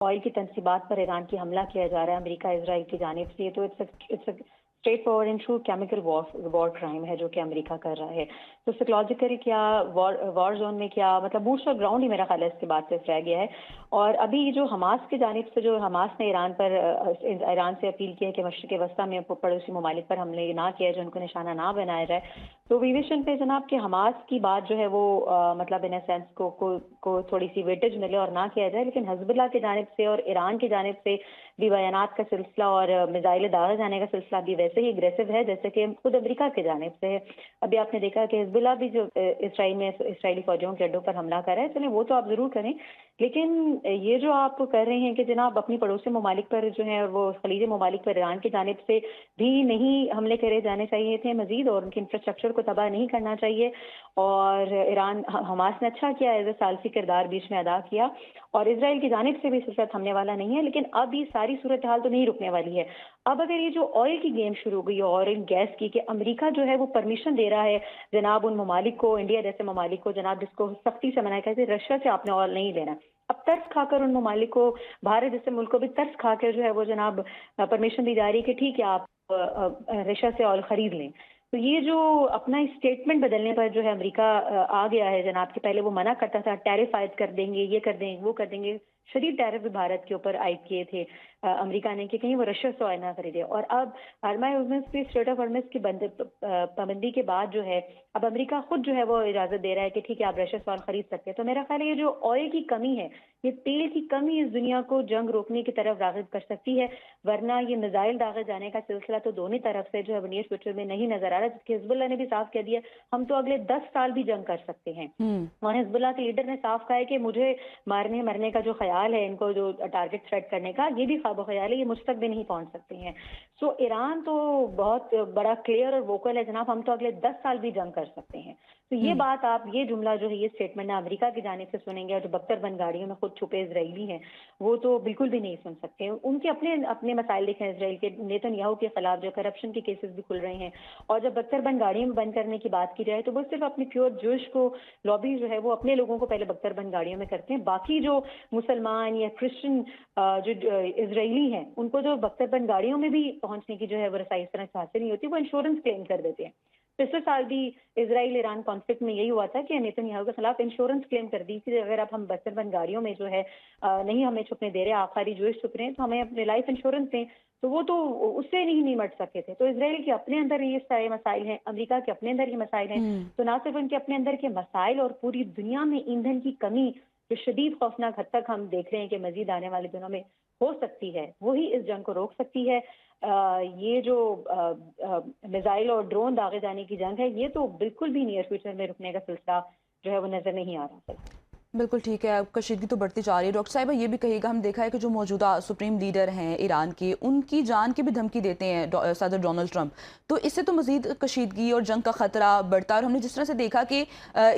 Oil की तनसीबात पर Iran की हमला किया जा रहा है अमेरिका इसराइल की जानिब से, तो it's straight forward and true chemical war crime है जो कि अमेरिका कर रहा है। तो साइकोलॉजिकली क्या, वॉर जोन में क्या, मतलब बूट्स ऑन ग्राउंड ही मेरा ख्याल है इसके बाद से रह गया है। और अभी जो हमास की जानिब से, जो हमास ने ईरान से अपील की है कि मशरिक़ वस्ता में पड़ोसी ममालिक पर हमले ना किया जाए, उनको निशाना ना बनाया जाए, तो विवेशन पे जनाब कि हमास की बात जो है वो मतलब इन सेंस को थोड़ी सी वेटेज मिले और ना किया जाए, लेकिन हिज़्बुल्लाह की जानिब से और ईरान की जानिब से भी बयानात का सिलसिला और मिसाइल दागे जाने का सिलसिला भी वैसे ही अग्रेसिव है जैसे कि खुद अमेरिका की जानिब से है। अभी आपने देखा कि हिज़्बुल्लाह भी जो इसराइली फौजियों के अड्डों पर हमला कर रहा है, चलिए वो तो आप जरूर करें, लेकिन ये जो आप कर रहे हैं कि जनाब अपनी पड़ोसी ममालिक पर जो है और वो खलीजी ममालिक पर ईरान की जानिब से भी नहीं हमले करे जाने चाहिए थे मजीद, और उनके इंफ्रास्ट्रक्चर को तबाह नहीं करना चाहिए। और ईरान हमास ने अच्छा किया, एज ए सालसी किरदार बीच में अदा किया, और इसराइल की जानिब से भी सिलसिला थमने वाला नहीं है। लेकिन अब ये सारी सूरत हाल तो नहीं रुकने वाली है। अब अगर ये जो ऑयल की गेम शुरू हो गई है, ऑयल गैस की, कि अमेरिका जो है वो परमिशन दे रहा है जनाब उन ममालिक को, इंडिया जैसे ममालिक को जनाब, जिसको सख्ती से मना कहते हैं रशिया से आपने ऑयल नहीं लेना, अब तरस खाकर उन ममालिक को, भारत जैसे मुल्क को भी तरस खाकर जो है वो जनाब परमिशन दी जा रही है कि ठीक है आप रशिया से ऑयल खरीद लें। तो ये जो अपना स्टेटमेंट बदलने पर जो है अमेरिका आ गया है जनाब, कि पहले वो मना करता था, टैरिफ आयद कर देंगे, ये कर देंगे, वो कर देंगे, शदीद टैरिफ भी भारत के ऊपर आयद किए थे अमेरिका ने कि कहीं वो रशिया से ऑयल ना खरीदे। और अब स्टेट ऑफ हॉर्मुज़ की पाबंदी के बाद जो है अब अमेरिका खुद जो है वो इजाजत दे रहा है कि ठीक है आप रशिया से ऑयल खरीद सकते हैं। तो मेरा ख्याल है ये जो ऑयल की कमी है, ये तेल की कमी इस दुनिया को जंग रोकने की तरफ राग़िब कर सकती है, वरना ये मिसाइल दागे जाने का सिलसिला तो दोनों तरफ से जो है नियर फ्यूचर में नहीं नजर आ रहा, जबकि हिज़्बुल्लाह ने भी साफ कह दिया हम तो अगले 10 साल भी जंग कर सकते हैं। और हिज़्बुल्लाह के लीडर ने साफ कहा है कि मुझे मरने का जो ख्याल है, इनको जो टारगेट सेट करने का, ये भी ख्वाब ख्याल है, ये मुझ तक भी नहीं पहुंच सकते हैं। सो ईरान तो बहुत बड़ा क्लियर और वोकल है जनाब, हम तो अगले 10 साल भी जंग कर सकते हैं। तो ये बात आप, ये जुमला जो है, ये स्टेटमेंट ना अमेरिका की जानिब से सुनेंगे, और जो बख्तरबंद गाड़ियों में खुद छुपे इजरायली हैं वो तो बिल्कुल भी नहीं सुन सकते। उनके अपने अपने मसाइल देखें, इसराइल के नेतन्याहू के खिलाफ जो करप्शन के केसेस भी खुल रहे हैं, और जब बख्तरबंद गाड़ियों में बंद करने की बात की जाए तो वो सिर्फ अपनी प्योर जूश को लॉबी जो है वो अपने लोगों को पहले बख्तरबंद गाड़ियों में करते हैं, बाकी जो मुसलमान या क्रिश्चियन जो इजरायली हैं उनको जो बख्तरबंद गाड़ियों में भी पहुंचने की जो है वो रसाई इस तरह से हासिल नहीं होती, वो इंश्योरेंस क्लेम कर देते हैं। पिछले साल भी इसराइल ईरान कॉन्फ्लिक्ट में यही हुआ था कि नेतन्याहू के खिलाफ इंश्योरेंस क्लेम कर दी कि अगर आप हम बख्तरबंद गाड़ियों में जो है नहीं हमें छुपने दे रहे, आखिरी जो छुप रहे हैं, तो हमें अपने लाइफ इंश्योरेंस दें। तो वो तो उससे नहीं निमट सके थे। तो इसराइल के अपने अंदर ये सारे मसाइल हैं, अमेरिका के अपने अंदर ये मसाइल हैं। तो ना सिर्फ उनके अपने अंदर के मसाइल, और पूरी दुनिया में ईंधन की कमी जो शदीद खौफनाक हद तक हम देख रहे हैं कि मजीद आने वाले दिनों में हो सकती है, वही इस जंग को रोक सकती है। ये जो मिसाइल और ड्रोन दागे जाने की जंग है, ये तो बिल्कुल भी नियर फ्यूचर में रुकने का सिलसिला जो है वो नजर नहीं आ रहा। बिल्कुल ठीक है, कशीदगी तो बढ़ती जा रही है। डॉक्टर साहिबा ये भी कहिएगा, हम देखा है कि जो मौजूदा सुप्रीम लीडर हैं ईरान के, उनकी जान की भी धमकी देते हैं सदर डोनाल्ड ट्रंप, तो इससे तो मजीद कशीदगी और जंग का खतरा बढ़ता है। और हमने जिस तरह से देखा कि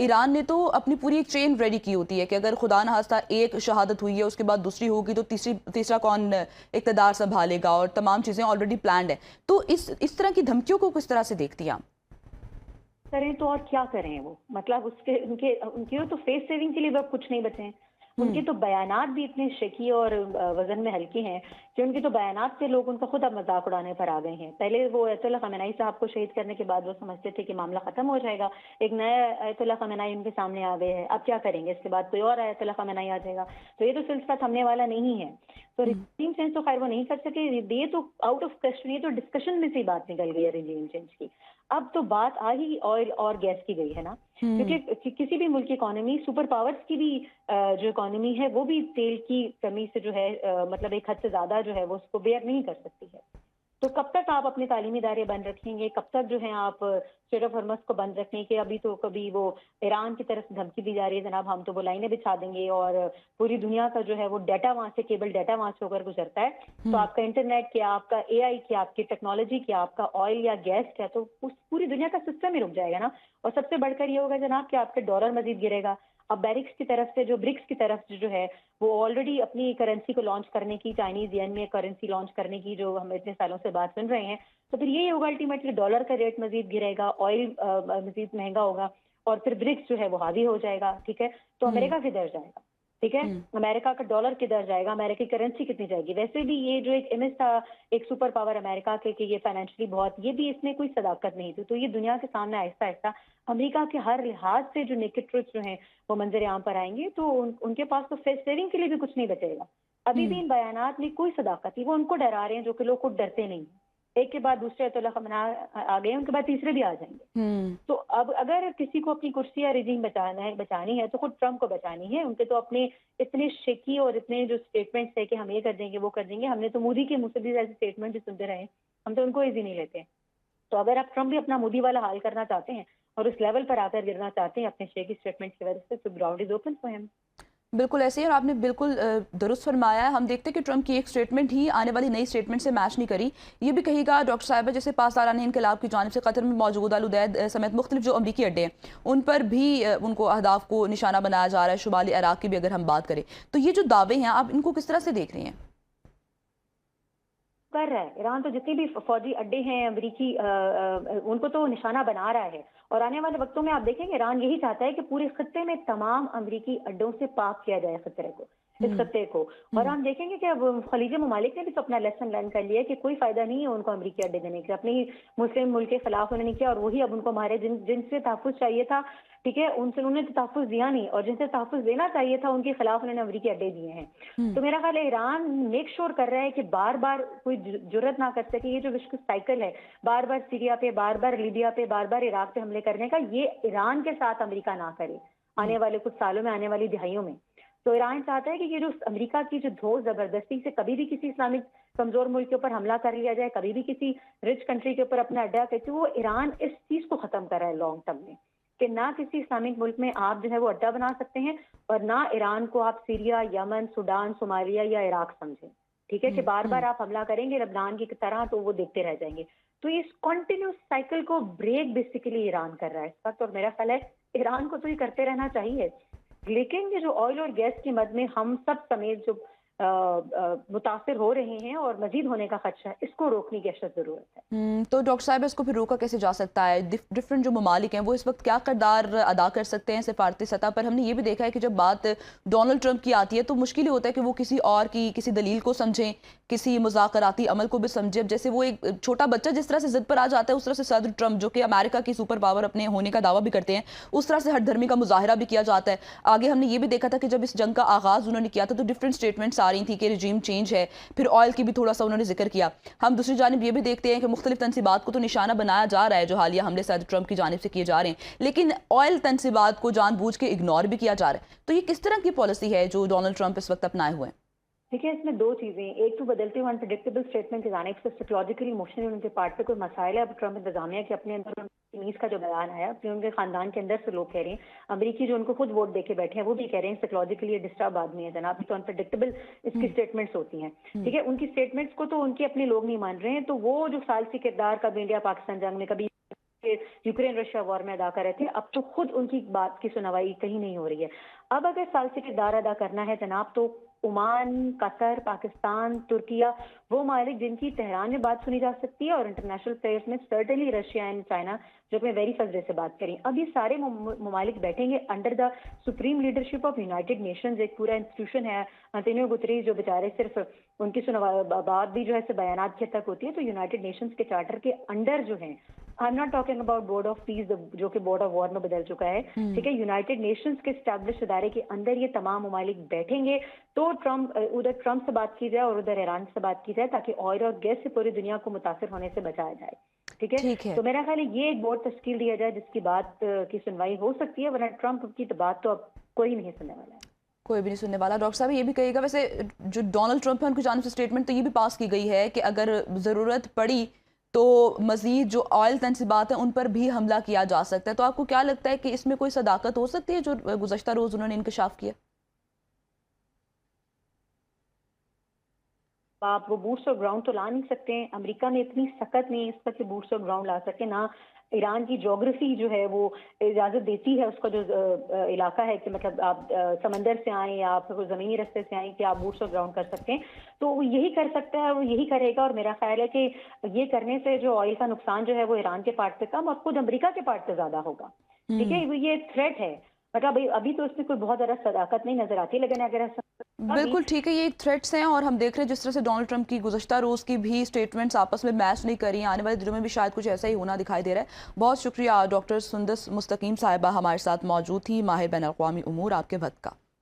ईरान ने तो अपनी पूरी एक चेन रेडी की होती है कि अगर खुदा न खास्ता एक शहादत हुई है, उसके बाद दूसरी होगी, तो तीसरा कौन इक़्तिदार संभालेगा, और तमाम चीज़ें ऑलरेडी प्लान्ड है। तो इस तरह की धमकियों को किस तरह से देखती हैं आप? करें तो और क्या करें वो, मतलब उसके उनके उनके तो फेस सेविंग के लिए अब कुछ नहीं बचे हैं। उनके तो बयानात भी इतने शकी और वजन में हल्के हैं कि उनके तो बयानात से लोग उनका खुद अब मजाक उड़ाने पर आ गए हैं। पहले वो अयतुल्ला खमेनी साहब को शहीद करने के बाद वो समझते थे कि मामला खत्म हो जाएगा, एक नया अयतुल्ला खमेनी उनके सामने आ गए हैं, अब क्या करेंगे, इसके बाद कोई और अयतुल्ला खमेनी आ जाएगा, तो ये तो सिलसिला थमने वाला नहीं है। तो रिजीम चेंज तो खैर वो नहीं कर सके, ये तो आउट ऑफ क्वेश्चन, ये तो डिस्कशन में से बात निकल गई है रिजीम चेंज की। अब तो बात आ ही ऑयल और गैस की गई है ना, क्योंकि किसी भी मुल्क की इकोनॉमी, सुपर पावर्स की भी जो इकोनॉमी है वो भी तेल की कमी से जो है मतलब एक हद से ज्यादा जो है वो उसको बेयर नहीं कर सकती है। तो कब तक आप अपने तालीमी इदारे बंद रखेंगे, कब तक जो है आप स्ट्रेट ऑफ हॉर्मुज़ को बंद रखेंगे? कि अभी तो कभी वो ईरान की तरफ से धमकी दी जा रही है जनाब, हम तो वो लाइनें बिछा देंगे और पूरी दुनिया का जो है वो डाटा वहां से, केबल डाटा वहां से होकर गुजरता है, तो आपका इंटरनेट क्या, आपका एआई क्या, आपकी टेक्नोलॉजी क्या, आपका ऑयल या गैस क्या, तो उस पूरी दुनिया का सिस्टम ही रुक जाएगा ना। और सबसे बढ़कर ये होगा जनाब कि आपके डॉलर मजीद गिरेगा। अब बैरिक्स की तरफ से, जो ब्रिक्स की तरफ से जो है वो ऑलरेडी अपनी करेंसी को लॉन्च करने की, चाइनीज येन में करेंसी लॉन्च करने की जो हम इतने सालों से बात सुन रहे हैं, तो फिर यही होगा अल्टीमेटली, डॉलर का रेट मजीद गिरेगा, ऑयल मजीद महंगा होगा, और फिर ब्रिक्स जो है वो हावी हो जाएगा। ठीक है, तो अमेरिका किधर जाएगा? ठीक है, अमेरिका का डॉलर किधर जाएगा, अमेरिका की करेंसी कितनी जाएगी। वैसे भी ये जो एक इमेज था एक सुपर पावर अमेरिका के कि ये फाइनेंशियली बहुत, ये भी इसमें कोई सदाकत नहीं थी। तो ये दुनिया के सामने आहिस्ता आहिस्ता अमेरिका के हर लिहाज से जो नेकेड ट्रुथ्स जो हैं वो मंजर आम पर आएंगे। तो उनके पास तो फेस सेविंग के लिए भी कुछ नहीं बचेगा। अभी भी इन बयानात में कोई सदाकत नहीं, वो उनको डरा रहे हैं जो कि लोग खुद डरते नहीं। एक के बाद दूसरे अयतुल्ला खमेनी आ गए, उनके बाद तीसरे भी आ जाएंगे। तो अब अगर किसी को अपनी कुर्सी या रिजीम बचानी है तो खुद ट्रम्प को बचानी है। उनके तो अपने इतने शेकी और इतने जो स्टेटमेंट्स है कि हम ये कर देंगे वो कर देंगे, हमने तो मोदी के मुंह से भी ऐसे स्टेटमेंट सुनते रहे, हम तो उनको इजी नहीं लेते। तो अगर आप ट्रम्प भी अपना मोदी वाला हाल करना चाहते हैं और उस लेवल पर आकर गिरना चाहते हैं अपने शेकी स्टेटमेंट की वजह से, तो ground is open for him. बिल्कुल ऐसे ही, और आपने बिल्कुल दुरुस्त फरमाया है। हम देखते हैं कि ट्रम्प की एक स्टेटमेंट ही आने वाली नई स्टेटमेंट से मैच नहीं करी। ये भी कहिएगा डॉक्टर साहिबा, जैसे पासदारान इनकलाब की जानिब से कतर में मौजूद अल उदैद समेत मुख्तलिफ जो अमरीकी अड्डे हैं उन पर भी उनको अहदाफ को निशाना बनाया जा रहा है। शुमाली इराक की भी अगर हम बात करें तो ये जो दावे हैं आप इनको किस तरह से देख रही हैं? कर रहा है ईरान, तो जितने भी फौजी अड्डे हैं अमरीकी उनको तो निशाना बना रहा है। और आने वाले वक्तों में आप देखेंगे ईरान यही चाहता है कि पूरे खत्ते में तमाम अमरीकी अड्डों से पाक किया जाए खतरे को, इस खत्ते को। और हम देखेंगे कि अब खलीज ममालिक ने भी तो अपना लेसन लर्न कर लिया कि कोई फायदा नहीं है उनको अमरीकी अड्डे देने का। अपनी मुस्लिम मुल्क के खिलाफ उन्होंने किया और वही अब उनको हमारे जिनसे तहफ़्फ़ुज़ चाहिए था, ठीक है, उनसे उन्होंने तो तहफ़्फ़ुज़ दिया नहीं, और जिनसे तहफ़्फ़ुज़ देना चाहिए था उनके खिलाफ उन्होंने अमरीकी अड्डे दिए हैं। तो मेरा ख्याल है ईरान मेक श्योर कर रहा है कि बार बार कोई जुर्रत ना कर सके। ये जो विश्व साइकिल है बार बार सीरिया पे, बार बार लीबिया पे, बार बार इराक पे हमले करने का, ये ईरान के साथ अमेरिका ना करे आने वाले कुछ सालों में, आने वाली दिहाइयों में। तो ईरान चाहता है कि ये जो अमेरिका की जो धो जबरदस्ती से कभी भी किसी इस्लामिक कमजोर मुल्क के ऊपर हमला कर लिया जाए, कभी भी किसी रिच कंट्री के ऊपर अपना अड्डा करके, वो ईरान इस चीज को खत्म कर रहा है लॉन्ग टर्म में, कि ना किसी इस्लामिक मुल्क में आप जो है वो अड्डा बना सकते हैं और ना ईरान को आप सीरिया, यमन, सूडान, सोमालिया या इराक समझें। ठीक है, कि बार बार आप हमला करेंगे लबनान की तरह तो वो देखते रह जाएंगे। तो इस कॉन्टिन्यूस साइकिल को ब्रेक बेसिकली ईरान कर रहा है इस वक्त, और मेरा ख्याल है ईरान को तो ये करते रहना चाहिए। लेकिन ये जो ऑयल और गैस की मद में हम सब समेत जो मुतासिर हो रहे हैं और मजीद होने का खदशा है, इसको रोकने की अशद ज़रूरत है। तो डॉक्टर साहब इसको फिर रोका कैसे जा सकता है? डिफरेंट जो ममालिक हैं वो इस वक्त क्या किरदार अदा कर सकते हैं सिफारती सतह पर? हमने ये भी देखा है कि जब बात डोनाल्ड ट्रंप की आती है तो मुश्किल ही होता है कि वो किसी और की किसी दलील को समझें, किसी मुज़ाकराती अमल को भी समझे। अब जैसे वो एक छोटा बच्चा जिस तरह से जिद पर आ जाता है, उस तरह से सदर ट्रंप जो कि अमेरिका की सुपर पावर अपने होने का दावा भी करते हैं, उस तरह से हठधर्मी का मुजाहरा भी किया जाता है। आगे हमने ये भी देखा था कि जब इस जंग का आगाज़ उन्होंने किया था तो डिफरेंट स्टेटमेंट्स आ रही थी कि रिजीम चेंज है, फिर ऑयल की भी थोड़ा सा उन्होंने जिक्र किया। हम दूसरी जानिब ये भी देखते हैं कि मुख्तलिफ तनसीबात को तो निशाना बनाया जा रहा है जो हालिया हमले सदर ट्रंप की जानिब से किए जा रहे हैं, लेकिन ऑयल तनसीबात को जानबूझ के इग्नोर भी किया जा रहा है। तो ये किस तरह की पॉलिसी है जो डोनाल्ड ट्रंप इस वक्त अपनाए हुए हैं? देखिए, इसमें दो चीजें, एक तो बदलते हुए अनप्रेडिक्टेबल स्टेटमेंट के जाने से साइकोलॉजिकली इमोशनली उनके पार्ट पे कोई मसाइल है। अब ट्रंप इंतजामिया के अपने अंदर नीस का जो बयान आया, अपने उनके खानदान के अंदर से लोग कह रहे हैं, अमरीकी जो उनको खुद वोट देके बैठे हैं वो भी कह रहे हैं साइकोलॉजिकली डिस्टर्ब आदमी है जनाब, तो अनप्रेडिक्टेबल इसकी स्टेटमेंट्स होती हैं। ठीक है, उनकी स्टेटमेंट्स को तो उनके अपने लोग नहीं मान रहे हैं। तो वो जो सालसी किरदार कभी इंडिया पाकिस्तान जंग में, कभी यूक्रेन रशिया वॉर में अदा कर रहे थे, अब तो खुद उनकी बात की सुनवाई कहीं नहीं हो रही है। अब अगर सालसी किरदार अदा करना है जनाब, तो ओमान, कतर, पाकिस्तान, तुर्किया, वो मालिक जिनकी तेहरान में बात सुनी जा सकती है, और इंटरनेशनल प्लेयर्स में सर्टेनली रशिया एंड चाइना जो अपने वेरी फर्स्ट डे से बात करें। अब ये सारे ममालिक बैठेंगे under the supreme leadership of United Nations, एक पूरा इंस्टीट्यूशन है। अंतोनियो गुतरेस जो बेचारे सिर्फ उनकी बात भी जो है बयानात के तक होती है, तो यूनाइटेड नेशंस के चार्टर के अंडर जो है, I am not talking about board of peace जो कि बोर्ड ऑफ वॉर में बदल चुका है। ठीक है, यूनाइटेड नेशंस के स्टैब्लिश इदारे के अंदर ये तमाम ममालिक बैठेंगे, तो ट्रम्प उधर ट्रम्प से बात की जाए और उधर ईरान से बात की जाए, ताकि ऑयल और गैस से पूरी दुनिया को मुतासिर होने से बचाया जाए। ठीक है, तो मेरा ख्याल है ये एक बोर्ड तश्कील दिया जाए जिसकी बात की सुनवाई हो सकती है, वरना ट्रम्प की तो बात तो अब कोई नहीं सुनने वाला है। कोई भी नहीं सुनने वाला। डॉक्टर साहब ये भी कहिएगा, वैसे जो डोनाल्ड ट्रंप है उनकी जानिब से स्टेटमेंट तो ये भी पास की गई है कि अगर ज़रूरत पड़ी तो मज़ीद जो ऑयल तनसीबात हैं उन पर भी हमला किया जा सकता है। तो आपको क्या लगता है कि इसमें कोई सदाकत हो सकती है जो गुज़श्ता रोज़ उन्होंने इंकशाफ किया? आप वो बूट्स और ग्राउंड तो ला नहीं सकते हैं, अमेरिका में इतनी सख्त नहीं है इस पर कि बूट्स और ग्राउंड ला सके, ना ईरान की ज्योग्राफी जो है वो इजाज़त देती है, उसका जो इलाका है कि मतलब आप समंदर से आए या आप ज़मीनी रास्ते से आए कि आप बूट्स और ग्राउंड कर सकते हैं। तो वो यही कर सकता है, वो यही करेगा, और मेरा ख्याल है कि ये करने से जो ऑयल का नुकसान जो है वो ईरान के पार्ट पे कम और खुद अमेरिका के पार्ट पे ज़्यादा होगा। ठीक है, ये थ्रेट है। मतलब अभी तो उसमें कोई बहुत ज़्यादा सदाकत नहीं नजर आती, लेकिन अगर ऐसा बिल्कुल ठीक है, ये एक थ्रेट्स हैं और हम देख रहे हैं जिस तरह से डोनाल्ड ट्रंप की गुज़श्ता रोज़ की भी स्टेटमेंट्स आपस में मैच नहीं करी, आने वाले दिनों में भी शायद कुछ ऐसा ही होना दिखाई दे रहा है। बहुत शुक्रिया डॉक्टर सुंदस मुस्तकीम साहिबा हमारे साथ मौजूद थी, माहिर बैन अल-अक़वामी उमूर, आपके वक्त का।